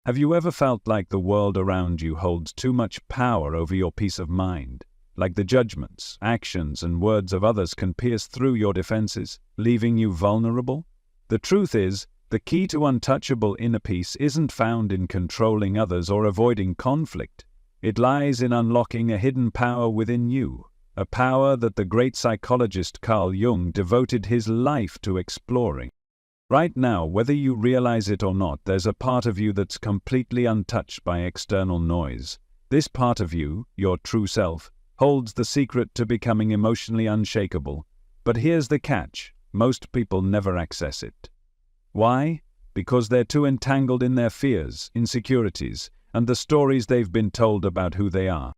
Have you ever felt like the world around you holds too much power over your peace of mind? Like the judgments, actions, and words of others can pierce through your defenses, leaving you vulnerable? The truth is, the key to untouchable inner peace isn't found in controlling others or avoiding conflict. It lies in unlocking a hidden power within you, a power that the great psychologist Carl Jung devoted his life to exploring. Right now, whether you realize it or not, there's a part of you that's completely untouched by external noise. This part of you, your true self, holds the secret to becoming emotionally unshakable. But here's the catch: most people never access it. Why? Because they're too entangled in their fears, insecurities, and the stories they've been told about who they are.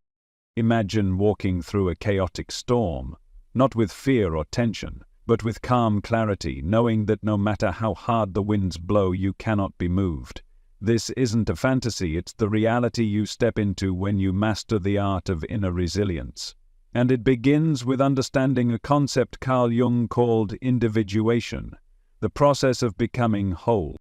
Imagine walking through a chaotic storm, not with fear or tension, but with calm clarity, knowing that no matter how hard the winds blow, you cannot be moved. This isn't a fantasy, it's the reality you step into when you master the art of inner resilience. And it begins with understanding a concept Carl Jung called individuation, the process of becoming whole.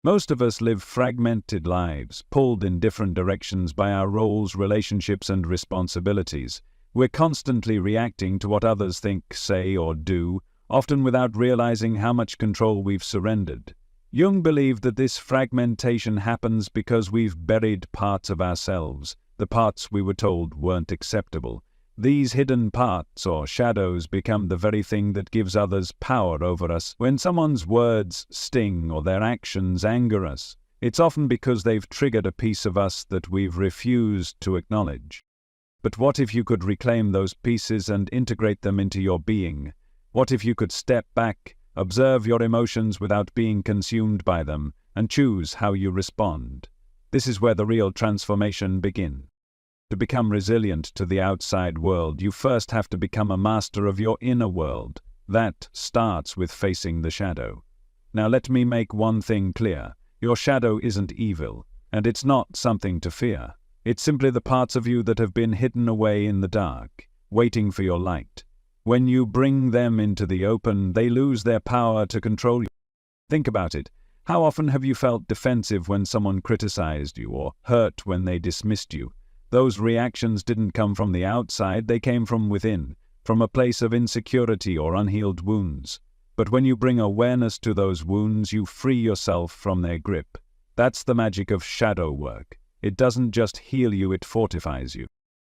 Most of us live fragmented lives, pulled in different directions by our roles, relationships, and responsibilities. We're constantly reacting to what others think, say, or do, often without realizing how much control we've surrendered. Jung believed that this fragmentation happens because we've buried parts of ourselves, the parts we were told weren't acceptable. These hidden parts, or shadows, become the very thing that gives others power over us. When someone's words sting or their actions anger us, it's often because they've triggered a piece of us that we've refused to acknowledge. But what if you could reclaim those pieces and integrate them into your being? What if you could step back, observe your emotions without being consumed by them, and choose how you respond? This is where the real transformation begins. To become resilient to the outside world, you first have to become a master of your inner world. That starts with facing the shadow. Now let me make one thing clear. Your shadow isn't evil, and it's not something to fear. It's simply the parts of you that have been hidden away in the dark, waiting for your light. When you bring them into the open, they lose their power to control you. Think about it. How often have you felt defensive when someone criticized you, or hurt when they dismissed you? Those reactions didn't come from the outside, they came from within, from a place of insecurity or unhealed wounds. But when you bring awareness to those wounds, you free yourself from their grip. That's the magic of shadow work. It doesn't just heal you, it fortifies you.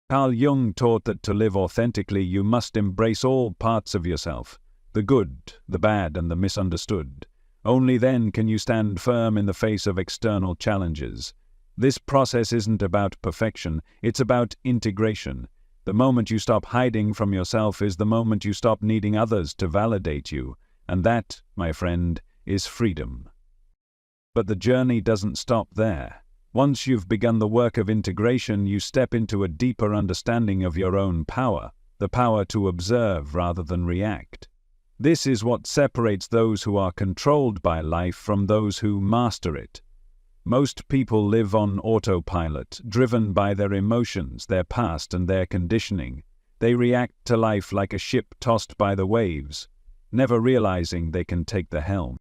Carl Jung taught that to live authentically, you must embrace all parts of yourself, the good, the bad, and the misunderstood. Only then can you stand firm in the face of external challenges. This process isn't about perfection, it's about integration. The moment you stop hiding from yourself is the moment you stop needing others to validate you. And that, my friend, is freedom. But the journey doesn't stop there. Once you've begun the work of integration, you step into a deeper understanding of your own power, the power to observe rather than react. This is what separates those who are controlled by life from those who master it. Most people live on autopilot, driven by their emotions, their past, and their conditioning. They react to life like a ship tossed by the waves, never realizing they can take the helm.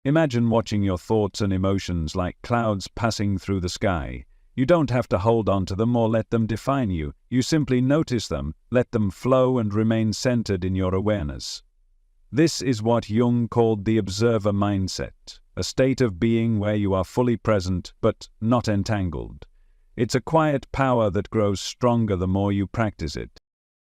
Imagine watching your thoughts and emotions like clouds passing through the sky. You don't have to hold on to them or let them define you. You simply notice them, let them flow, and remain centered in your awareness. This is what Jung called the observer mindset, a state of being where you are fully present but not entangled. It's a quiet power that grows stronger the more you practice it.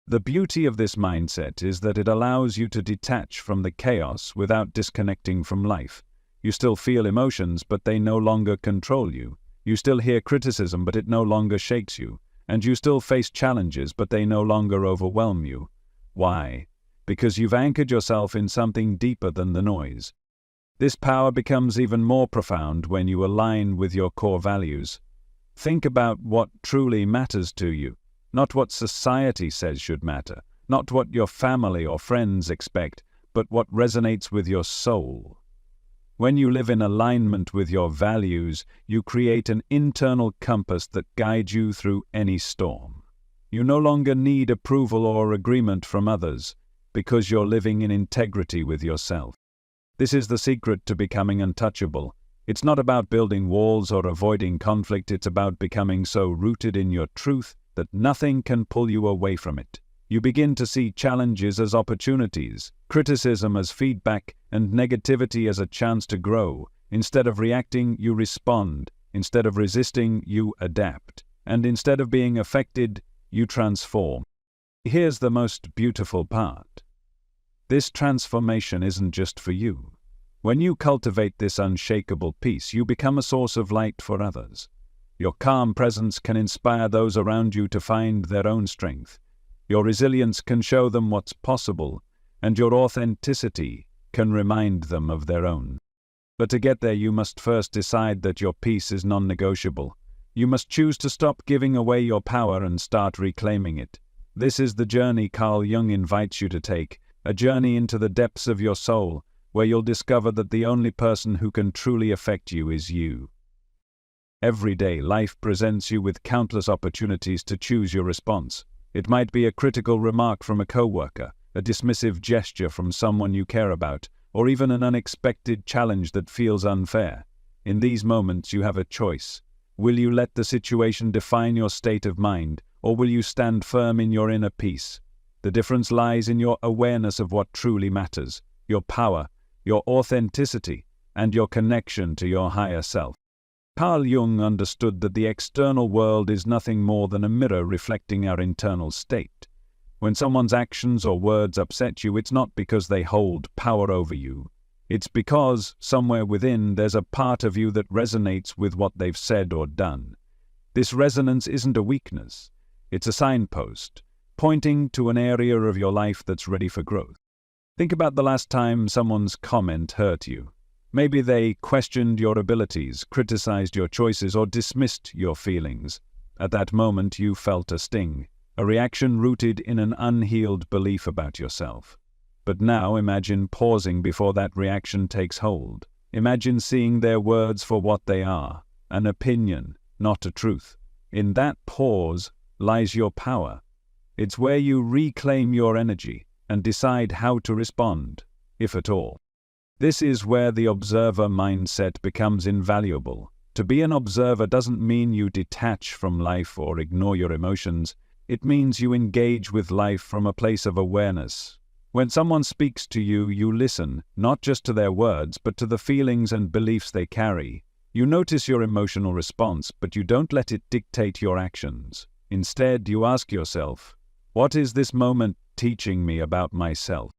The beauty of this mindset is that it allows you to detach from the chaos without disconnecting from life. You still feel emotions, but they no longer control you. You still hear criticism, but it no longer shakes you. And you still face challenges, but they no longer overwhelm you. Why? Because you've anchored yourself in something deeper than the noise. This power becomes even more profound when you align with your core values. Think about what truly matters to you. Not what society says should matter, not what your family or friends expect, but what resonates with your soul. When you live in alignment with your values, you create an internal compass that guides you through any storm. You no longer need approval or agreement from others, because you're living in integrity with yourself. This is the secret to becoming untouchable. It's not about building walls or avoiding conflict, it's about becoming so rooted in your truth that nothing can pull you away from it. You begin to see challenges as opportunities, criticism as feedback, and negativity as a chance to grow. Instead of reacting, you respond. Instead of resisting, you adapt. And instead of being affected, you transform. Here's the most beautiful part. This transformation isn't just for you. When you cultivate this unshakable peace, you become a source of light for others. Your calm presence can inspire those around you to find their own strength. Your resilience can show them what's possible, and your authenticity can remind them of their own. But to get there, you must first decide that your peace is non-negotiable. You must choose to stop giving away your power and start reclaiming it. This is the journey Carl Jung invites you to take, a journey into the depths of your soul, where you'll discover that the only person who can truly affect you is you. Every day, life presents you with countless opportunities to choose your response. It might be a critical remark from a coworker, a dismissive gesture from someone you care about, or even an unexpected challenge that feels unfair. In these moments, you have a choice. Will you let the situation define your state of mind, or will you stand firm in your inner peace? The difference lies in your awareness of what truly matters, your power, your authenticity, and your connection to your higher self. Carl Jung understood that the external world is nothing more than a mirror reflecting our internal state. When someone's actions or words upset you, it's not because they hold power over you. It's because, somewhere within, there's a part of you that resonates with what they've said or done. This resonance isn't a weakness. It's a signpost, pointing to an area of your life that's ready for growth. Think about the last time someone's comment hurt you. Maybe they questioned your abilities, criticized your choices, or dismissed your feelings. At that moment, you felt a sting, a reaction rooted in an unhealed belief about yourself. But now imagine pausing before that reaction takes hold. Imagine seeing their words for what they are, an opinion, not a truth. In that pause lies your power. It's where you reclaim your energy and decide how to respond, if at all. This is where the observer mindset becomes invaluable. To be an observer doesn't mean you detach from life or ignore your emotions. It means you engage with life from a place of awareness. When someone speaks to you, you listen, not just to their words, but to the feelings and beliefs they carry. You notice your emotional response, but you don't let it dictate your actions. Instead, you ask yourself, what is this moment teaching me about myself?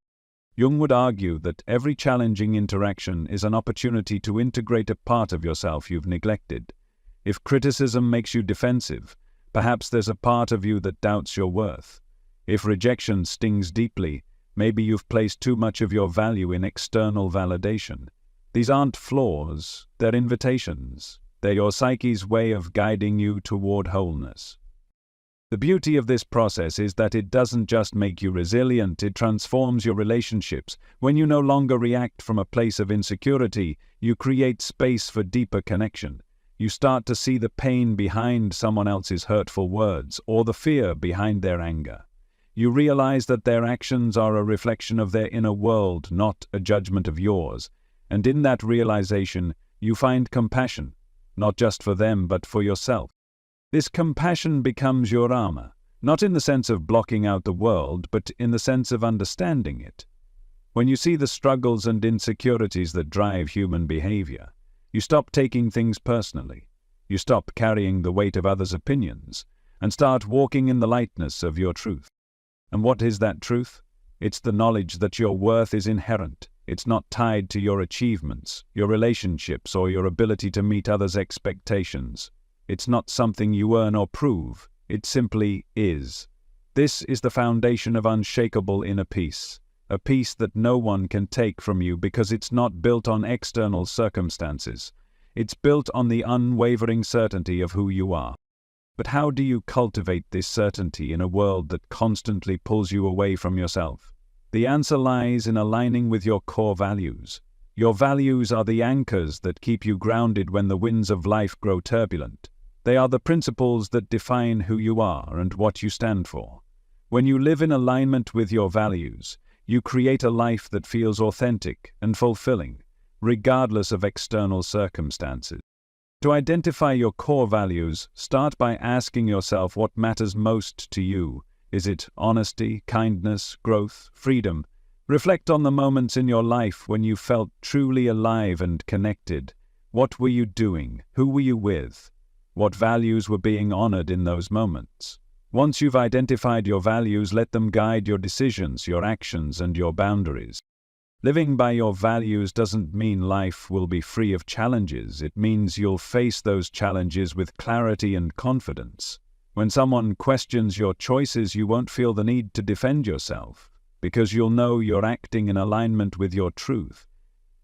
Jung would argue that every challenging interaction is an opportunity to integrate a part of yourself you've neglected. If criticism makes you defensive, perhaps there's a part of you that doubts your worth. If rejection stings deeply, maybe you've placed too much of your value in external validation. These aren't flaws, they're invitations. They're your psyche's way of guiding you toward wholeness. The beauty of this process is that it doesn't just make you resilient, it transforms your relationships. When you no longer react from a place of insecurity, you create space for deeper connection. You start to see the pain behind someone else's hurtful words, or the fear behind their anger. You realize that their actions are a reflection of their inner world, not a judgment of yours. And in that realization, you find compassion, not just for them, but for yourself. This compassion becomes your armor, not in the sense of blocking out the world, but in the sense of understanding it. When you see the struggles and insecurities that drive human behavior, you stop taking things personally. You stop carrying the weight of others' opinions, and start walking in the lightness of your truth. And what is that truth? It's the knowledge that your worth is inherent. It's not tied to your achievements, your relationships, or your ability to meet others' expectations. It's not something you earn or prove, it simply is. This is the foundation of unshakable inner peace, a peace that no one can take from you because it's not built on external circumstances. It's built on the unwavering certainty of who you are. But how do you cultivate this certainty in a world that constantly pulls you away from yourself? The answer lies in aligning with your core values. Your values are the anchors that keep you grounded when the winds of life grow turbulent. They are the principles that define who you are and what you stand for. When you live in alignment with your values, you create a life that feels authentic and fulfilling, regardless of external circumstances. To identify your core values, start by asking yourself what matters most to you. Is it honesty, kindness, growth, freedom? Reflect on the moments in your life when you felt truly alive and connected. What were you doing? Who were you with? What values were being honored in those moments? Once you've identified your values, let them guide your decisions, your actions, and your boundaries. Living by your values doesn't mean life will be free of challenges. It means you'll face those challenges with clarity and confidence. When someone questions your choices, you won't feel the need to defend yourself, because you'll know you're acting in alignment with your truth.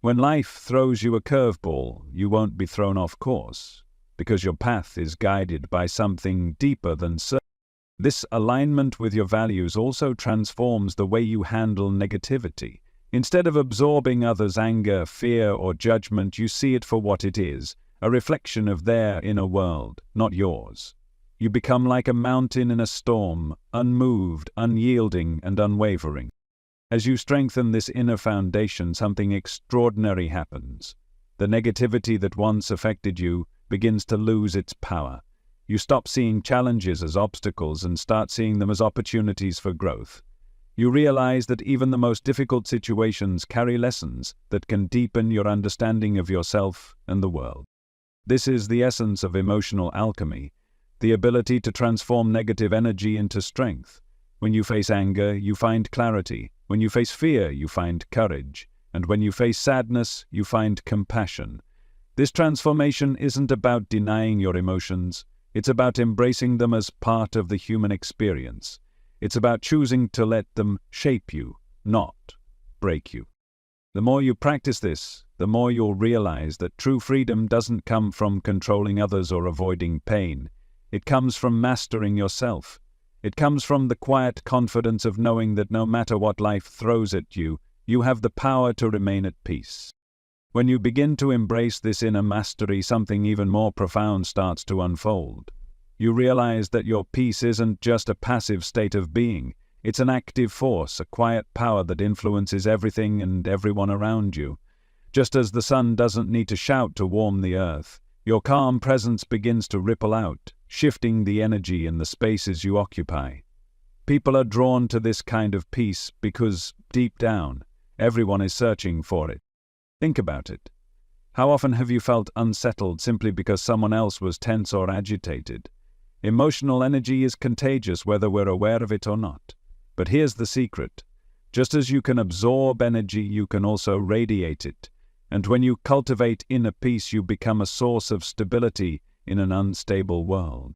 When life throws you a curveball, you won't be thrown off course, because your path is guided by something deeper than certainty. This alignment with your values also transforms the way you handle negativity. Instead of absorbing others' anger, fear, or judgment, you see it for what it is, a reflection of their inner world, not yours. You become like a mountain in a storm, unmoved, unyielding, and unwavering. As you strengthen this inner foundation, something extraordinary happens. The negativity that once affected you begins to lose its power. You stop seeing challenges as obstacles and start seeing them as opportunities for growth. You realize that even the most difficult situations carry lessons that can deepen your understanding of yourself and the world. This is the essence of emotional alchemy, the ability to transform negative energy into strength. When you face anger, you find clarity. When you face fear, you find courage. And when you face sadness, you find compassion. This transformation isn't about denying your emotions. It's about embracing them as part of the human experience. It's about choosing to let them shape you, not break you. The more you practice this, the more you'll realize that true freedom doesn't come from controlling others or avoiding pain. It comes from mastering yourself. It comes from the quiet confidence of knowing that no matter what life throws at you, you have the power to remain at peace. When you begin to embrace this inner mastery, something even more profound starts to unfold. You realize that your peace isn't just a passive state of being. It's an active force, a quiet power that influences everything and everyone around you. Just as the sun doesn't need to shout to warm the earth, your calm presence begins to ripple out, shifting the energy in the spaces you occupy. People are drawn to this kind of peace because, deep down, everyone is searching for it. Think about it. How often have you felt unsettled simply because someone else was tense or agitated? Emotional energy is contagious whether we're aware of it or not. But here's the secret. Just as you can absorb energy, you can also radiate it. And when you cultivate inner peace, you become a source of stability in an unstable world.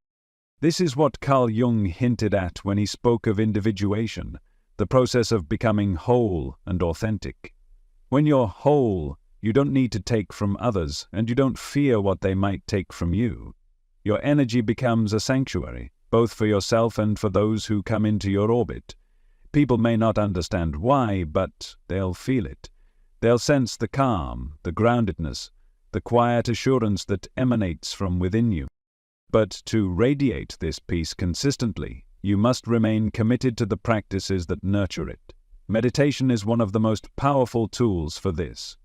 This is what Carl Jung hinted at when he spoke of individuation, the process of becoming whole and authentic. When you're whole, you don't need to take from others, and you don't fear what they might take from you. Your energy becomes a sanctuary, both for yourself and for those who come into your orbit. People may not understand why, but they'll feel it. They'll sense the calm, the groundedness, the quiet assurance that emanates from within you. But to radiate this peace consistently, you must remain committed to the practices that nurture it. Meditation is one of the most powerful tools for this.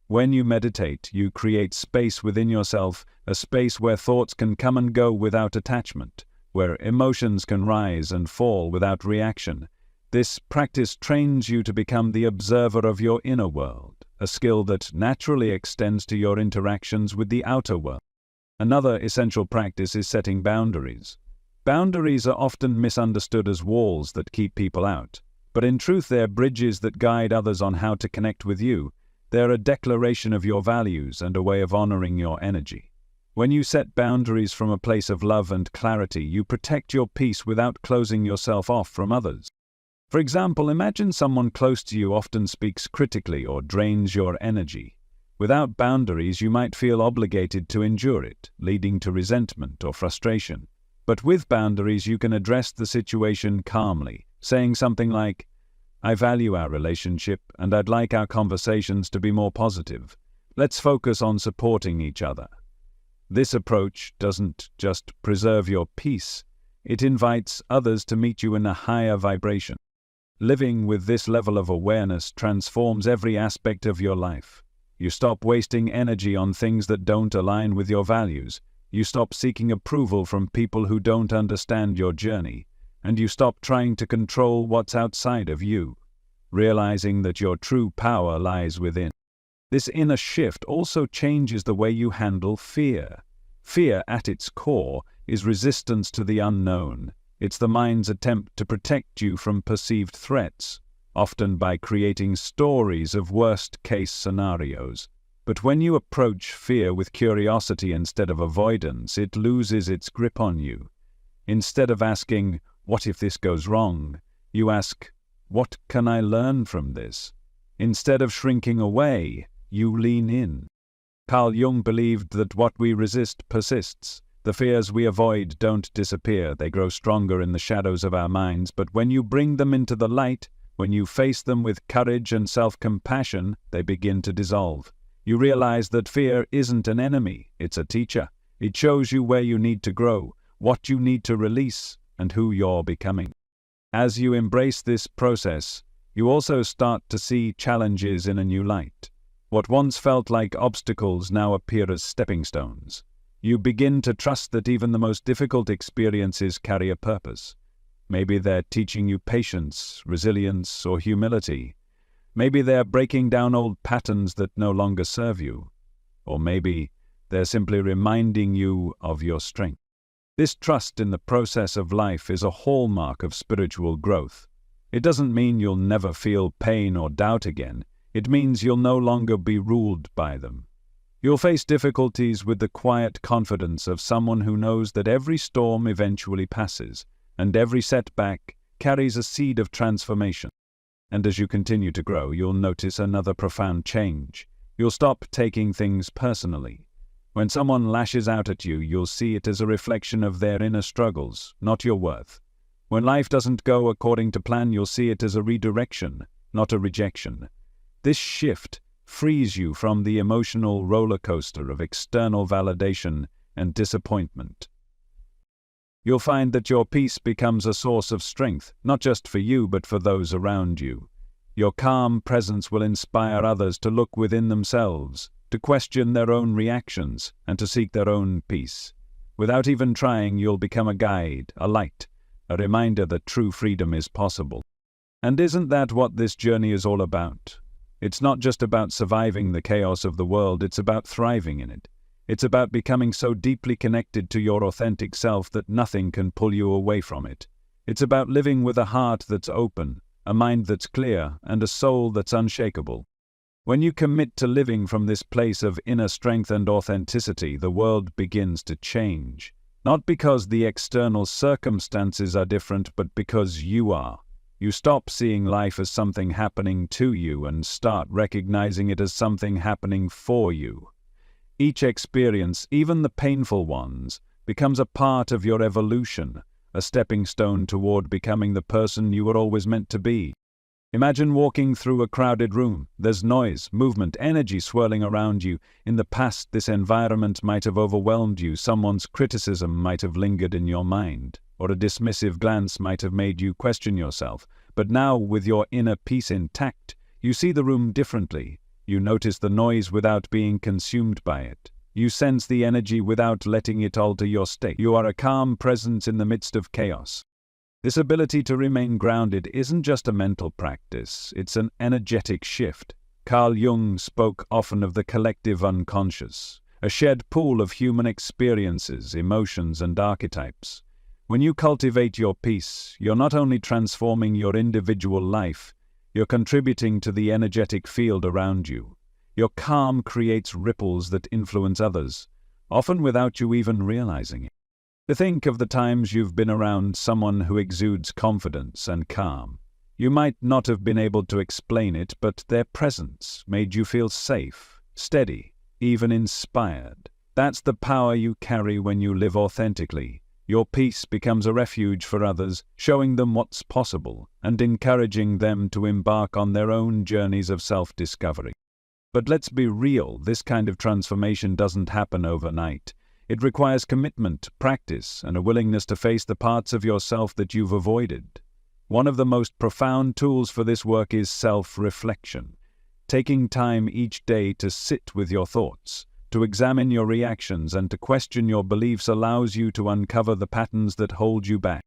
When you meditate, you create space within yourself, a space where thoughts can come and go without attachment, where emotions can rise and fall without reaction. This practice trains you to become the observer of your inner world, a skill that naturally extends to your interactions with the outer world. Another essential practice is setting boundaries. Boundaries are often misunderstood as walls that keep people out, but in truth they're bridges that guide others on how to connect with you. They're a declaration of your values and a way of honoring your energy. When you set boundaries from a place of love and clarity, you protect your peace without closing yourself off from others. For example, imagine someone close to you often speaks critically or drains your energy. Without boundaries, you might feel obligated to endure it, leading to resentment or frustration. But with boundaries, you can address the situation calmly, saying something like, "I value our relationship, and I'd like our conversations to be more positive. Let's focus on supporting each other." This approach doesn't just preserve your peace, it invites others to meet you in a higher vibration. Living with this level of awareness transforms every aspect of your life. You stop wasting energy on things that don't align with your values. You stop seeking approval from people who don't understand your journey. And you stop trying to control what's outside of you, realizing that your true power lies within. This inner shift also changes the way you handle fear. Fear, at its core, is resistance to the unknown. It's the mind's attempt to protect you from perceived threats, often by creating stories of worst-case scenarios. But when you approach fear with curiosity instead of avoidance, it loses its grip on you. Instead of asking, "What if this goes wrong?" you ask, "What can I learn from this?" Instead of shrinking away, you lean in. Carl Jung believed that what we resist persists. The fears we avoid don't disappear, they grow stronger in the shadows of our minds, but when you bring them into the light, when you face them with courage and self-compassion, they begin to dissolve. You realize that fear isn't an enemy, it's a teacher. It shows you where you need to grow, what you need to release, and who you're becoming. As you embrace this process, you also start to see challenges in a new light. What once felt like obstacles now appear as stepping stones. You begin to trust that even the most difficult experiences carry a purpose. Maybe they're teaching you patience, resilience, or humility. Maybe they're breaking down old patterns that no longer serve you. Or maybe they're simply reminding you of your strength. This trust in the process of life is a hallmark of spiritual growth. It doesn't mean you'll never feel pain or doubt again. It means you'll no longer be ruled by them. You'll face difficulties with the quiet confidence of someone who knows that every storm eventually passes, and every setback carries a seed of transformation. And as you continue to grow, you'll notice another profound change. You'll stop taking things personally. When someone lashes out at you, you'll see it as a reflection of their inner struggles, not your worth. When life doesn't go according to plan, you'll see it as a redirection, not a rejection. This shift frees you from the emotional roller coaster of external validation and disappointment. You'll find that your peace becomes a source of strength, not just for you but for those around you. Your calm presence will inspire others to look within themselves, to question their own reactions, and to seek their own peace. Without even trying, you'll become a guide, a light, a reminder that true freedom is possible. And isn't that what this journey is all about? It's not just about surviving the chaos of the world, it's about thriving in it. It's about becoming so deeply connected to your authentic self that nothing can pull you away from it. It's about living with a heart that's open, a mind that's clear, and a soul that's unshakable. When you commit to living from this place of inner strength and authenticity, the world begins to change. Not because the external circumstances are different, but because you are. You stop seeing life as something happening to you and start recognizing it as something happening for you. Each experience, even the painful ones, becomes a part of your evolution, a stepping stone toward becoming the person you were always meant to be. Imagine walking through a crowded room. There's noise, movement, energy swirling around you. In the past, this environment might have overwhelmed you. Someone's criticism might have lingered in your mind, or a dismissive glance might have made you question yourself. But now, with your inner peace intact, you see the room differently. You notice the noise without being consumed by it. You sense the energy without letting it alter your state. You are a calm presence in the midst of chaos. This ability to remain grounded isn't just a mental practice, it's an energetic shift. Carl Jung spoke often of the collective unconscious, a shared pool of human experiences, emotions, and archetypes. When you cultivate your peace, you're not only transforming your individual life, you're contributing to the energetic field around you. Your calm creates ripples that influence others, often without you even realizing it. To think of the times you've been around someone who exudes confidence and calm. You might not have been able to explain it, but their presence made you feel safe, steady, even inspired. That's the power you carry when you live authentically. Your peace becomes a refuge for others, showing them what's possible and encouraging them to embark on their own journeys of self-discovery. But let's be real, this kind of transformation doesn't happen overnight. It requires commitment, practice, and a willingness to face the parts of yourself that you've avoided. One of the most profound tools for this work is self-reflection. Taking time each day to sit with your thoughts, to examine your reactions and to question your beliefs allows you to uncover the patterns that hold you back.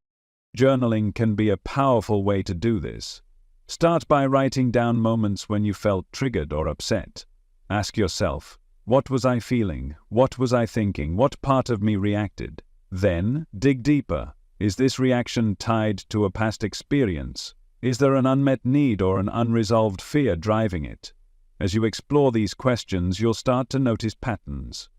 Journaling can be a powerful way to do this. Start by writing down moments when you felt triggered or upset. Ask yourself, what was I feeling? What was I thinking? What part of me reacted? Then, dig deeper. Is this reaction tied to a past experience? Is there an unmet need or an unresolved fear driving it? As you explore these questions, you'll start to notice patterns.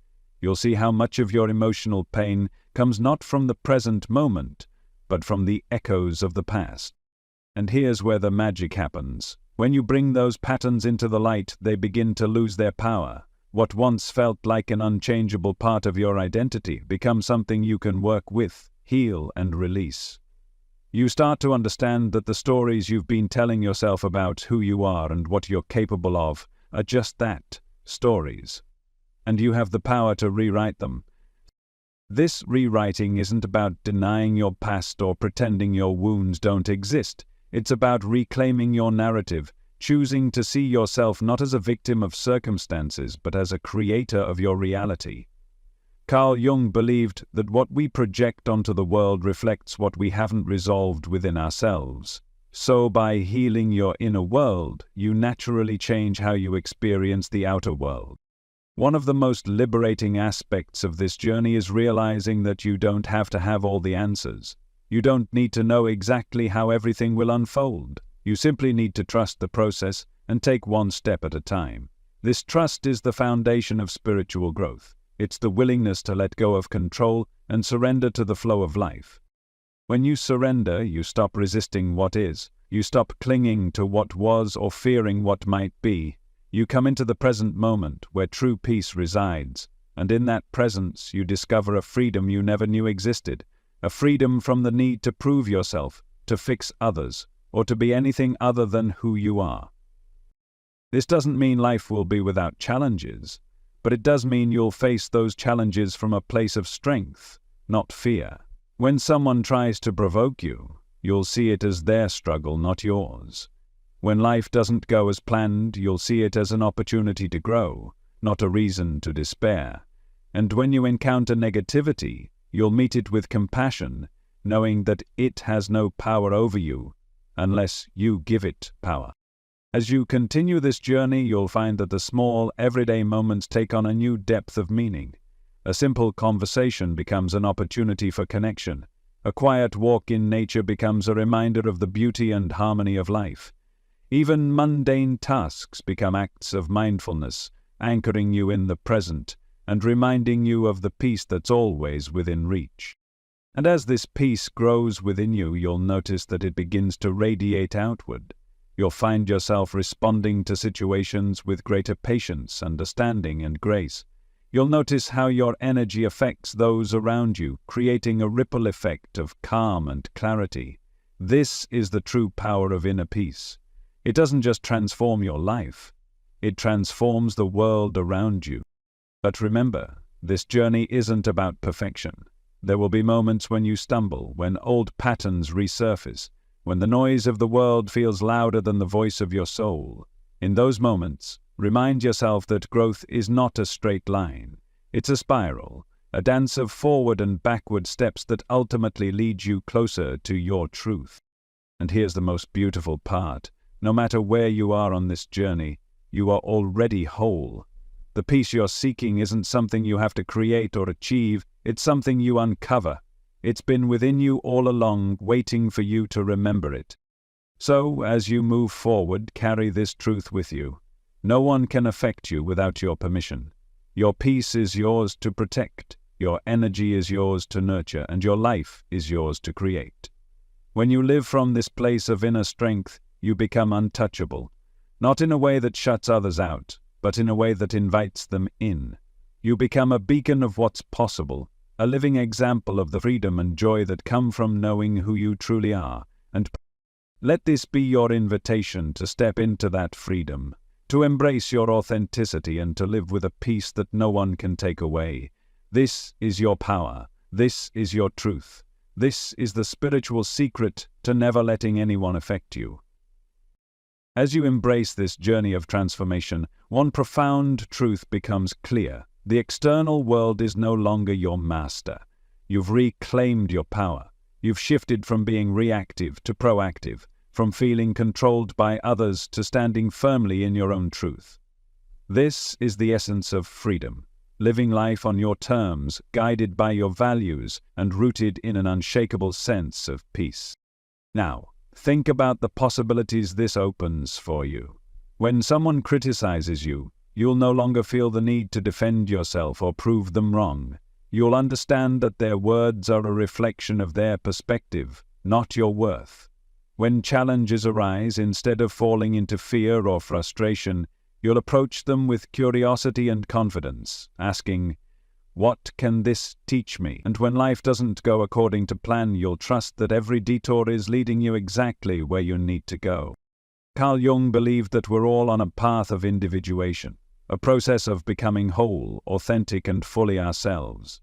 You'll see how much of your emotional pain comes not from the present moment, but from the echoes of the past. And here's where the magic happens. When you bring those patterns into the light, they begin to lose their power. What once felt like an unchangeable part of your identity becomes something you can work with, heal, and release. You start to understand that the stories you've been telling yourself about who you are and what you're capable of are just that, stories. And you have the power to rewrite them. This rewriting isn't about denying your past or pretending your wounds don't exist. It's about reclaiming your narrative, choosing to see yourself not as a victim of circumstances, but as a creator of your reality. Carl Jung believed that what we project onto the world reflects what we haven't resolved within ourselves. So by healing your inner world, you naturally change how you experience the outer world. One of the most liberating aspects of this journey is realizing that you don't have to have all the answers. You don't need to know exactly how everything will unfold. You simply need to trust the process and take one step at a time. This trust is the foundation of spiritual growth. It's the willingness to let go of control and surrender to the flow of life. When you surrender, you stop resisting what is. You stop clinging to what was or fearing what might be. You come into the present moment where true peace resides, and in that presence you discover a freedom you never knew existed, a freedom from the need to prove yourself, to fix others, or to be anything other than who you are. This doesn't mean life will be without challenges, but it does mean you'll face those challenges from a place of strength, not fear. When someone tries to provoke you, you'll see it as their struggle, not yours. When life doesn't go as planned, you'll see it as an opportunity to grow, not a reason to despair. And when you encounter negativity, you'll meet it with compassion, knowing that it has no power over you unless you give it power. As you continue this journey, you'll find that the small, everyday moments take on a new depth of meaning. A simple conversation becomes an opportunity for connection. A quiet walk in nature becomes a reminder of the beauty and harmony of life. Even mundane tasks become acts of mindfulness, anchoring you in the present and reminding you of the peace that's always within reach. And as this peace grows within you, you'll notice that it begins to radiate outward. You'll find yourself responding to situations with greater patience, understanding, and grace. You'll notice how your energy affects those around you, creating a ripple effect of calm and clarity. This is the true power of inner peace. It doesn't just transform your life, it transforms the world around you. But remember, this journey isn't about perfection. There will be moments when you stumble, when old patterns resurface, when the noise of the world feels louder than the voice of your soul. In those moments, remind yourself that growth is not a straight line. It's a spiral, a dance of forward and backward steps that ultimately lead you closer to your truth. And here's the most beautiful part. No matter where you are on this journey, you are already whole. The peace you're seeking isn't something you have to create or achieve, it's something you uncover. It's been within you all along, waiting for you to remember it. So, as you move forward, carry this truth with you. No one can affect you without your permission. Your peace is yours to protect, your energy is yours to nurture, and your life is yours to create. When you live from this place of inner strength, you become untouchable, not in a way that shuts others out, but in a way that invites them in. You become a beacon of what's possible, a living example of the freedom and joy that come from knowing who you truly are. And let this be your invitation to step into that freedom, to embrace your authenticity and to live with a peace that no one can take away. This is your power. This is your truth. This is the spiritual secret to never letting anyone affect you. As you embrace this journey of transformation, one profound truth becomes clear. The external world is no longer your master. You've reclaimed your power. You've shifted from being reactive to proactive, from feeling controlled by others to standing firmly in your own truth. This is the essence of freedom, living life on your terms, guided by your values, and rooted in an unshakable sense of peace. Now, think about the possibilities this opens for you. When someone criticizes you, you'll no longer feel the need to defend yourself or prove them wrong. You'll understand that their words are a reflection of their perspective, not your worth. When challenges arise, instead of falling into fear or frustration, you'll approach them with curiosity and confidence, asking, "What can this teach me?" And when life doesn't go according to plan, you'll trust that every detour is leading you exactly where you need to go. Carl Jung believed that we're all on a path of individuation, a process of becoming whole, authentic, and fully ourselves.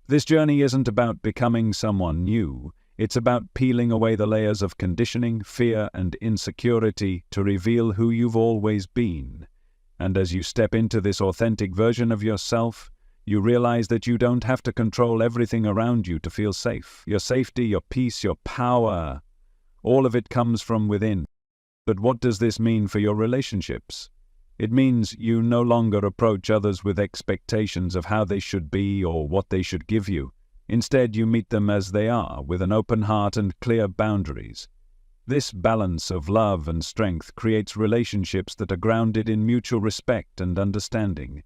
This journey isn't about becoming someone new. It's about peeling away the layers of conditioning, fear, and insecurity to reveal who you've always been. And as you step into this authentic version of yourself, you realize that you don't have to control everything around you to feel safe. Your safety, your peace, your power, all of it comes from within. But what does this mean for your relationships? It means you no longer approach others with expectations of how they should be or what they should give you. Instead, you meet them as they are, with an open heart and clear boundaries. This balance of love and strength creates relationships that are grounded in mutual respect and understanding.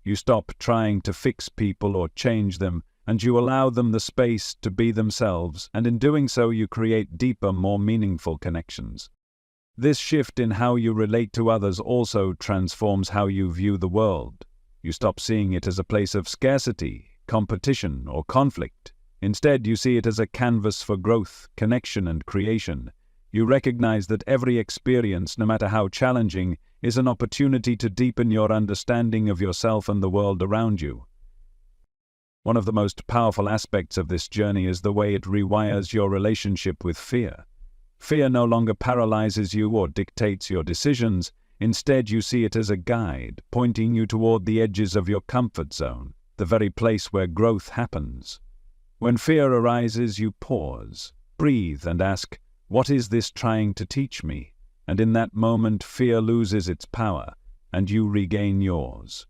You stop trying to fix people or change them, and you allow them the space to be themselves, and in doing so you create deeper, more meaningful connections. This shift in how you relate to others also transforms how you view the world. You stop seeing it as a place of scarcity, competition, or conflict. Instead, you see it as a canvas for growth, connection, and creation. You recognize that every experience, no matter how challenging, is an opportunity to deepen your understanding of yourself and the world around you. One of the most powerful aspects of this journey is the way it rewires your relationship with fear. Fear no longer paralyzes you or dictates your decisions. Instead, you see it as a guide, pointing you toward the edges of your comfort zone, the very place where growth happens. When fear arises, you pause, breathe, and ask, "What is this trying to teach me?" And in that moment, fear loses its power, and you regain yours.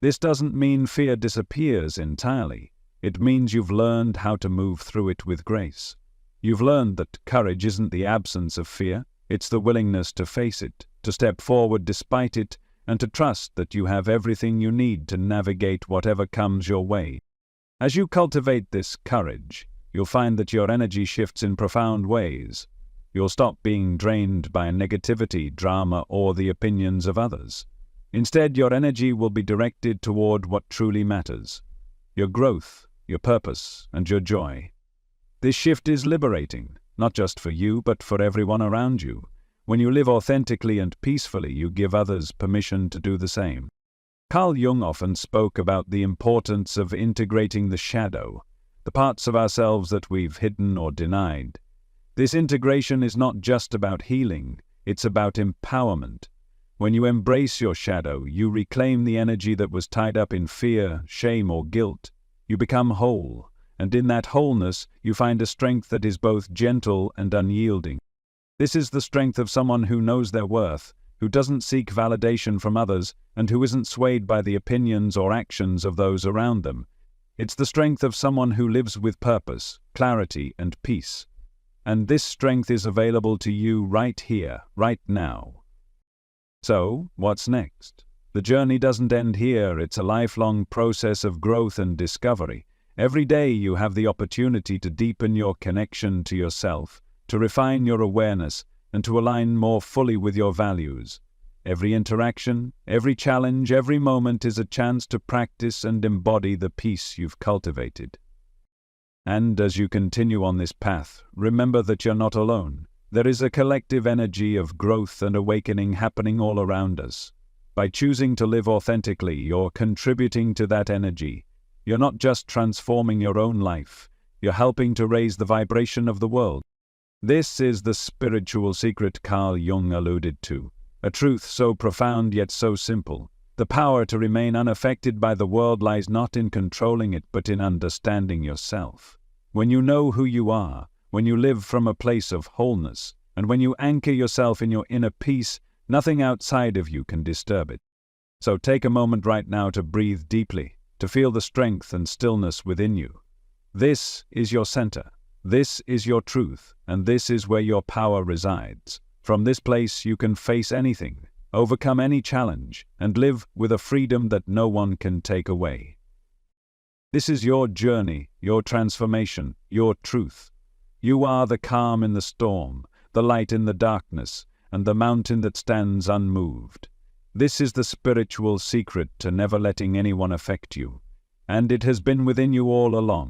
This doesn't mean fear disappears entirely. It means you've learned how to move through it with grace. You've learned that courage isn't the absence of fear, it's the willingness to face it, to step forward despite it, and to trust that you have everything you need to navigate whatever comes your way. As you cultivate this courage, you'll find that your energy shifts in profound ways. You'll stop being drained by negativity, drama, or the opinions of others. Instead, your energy will be directed toward what truly matters: your growth, your purpose, and your joy. This shift is liberating, not just for you, but for everyone around you. When you live authentically and peacefully, you give others permission to do the same. Carl Jung often spoke about the importance of integrating the shadow, the parts of ourselves that we've hidden or denied. This integration is not just about healing, it's about empowerment. When you embrace your shadow, you reclaim the energy that was tied up in fear, shame, or guilt. You become whole, and in that wholeness, you find a strength that is both gentle and unyielding. This is the strength of someone who knows their worth, who doesn't seek validation from others, and who isn't swayed by the opinions or actions of those around them. It's the strength of someone who lives with purpose, clarity, and peace. And this strength is available to you right here, right now. So, what's next? The journey doesn't end here. It's a lifelong process of growth and discovery. Every day you have the opportunity to deepen your connection to yourself, to refine your awareness, and to align more fully with your values. Every interaction, every challenge, every moment is a chance to practice and embody the peace you've cultivated. And as you continue on this path, remember that you're not alone. There is a collective energy of growth and awakening happening all around us. By choosing to live authentically, you're contributing to that energy. You're not just transforming your own life, you're helping to raise the vibration of the world. This is the spiritual secret Carl Jung alluded to, a truth so profound yet so simple. The power to remain unaffected by the world lies not in controlling it but in understanding yourself. When you know who you are, when you live from a place of wholeness, and when you anchor yourself in your inner peace, nothing outside of you can disturb it. So take a moment right now to breathe deeply, to feel the strength and stillness within you. This is your center. This is your truth, and this is where your power resides. From this place you can face anything, overcome any challenge, and live with a freedom that no one can take away. This is your journey, your transformation, your truth. You are the calm in the storm, the light in the darkness, and the mountain that stands unmoved. This is the spiritual secret to never letting anyone affect you, and it has been within you all along.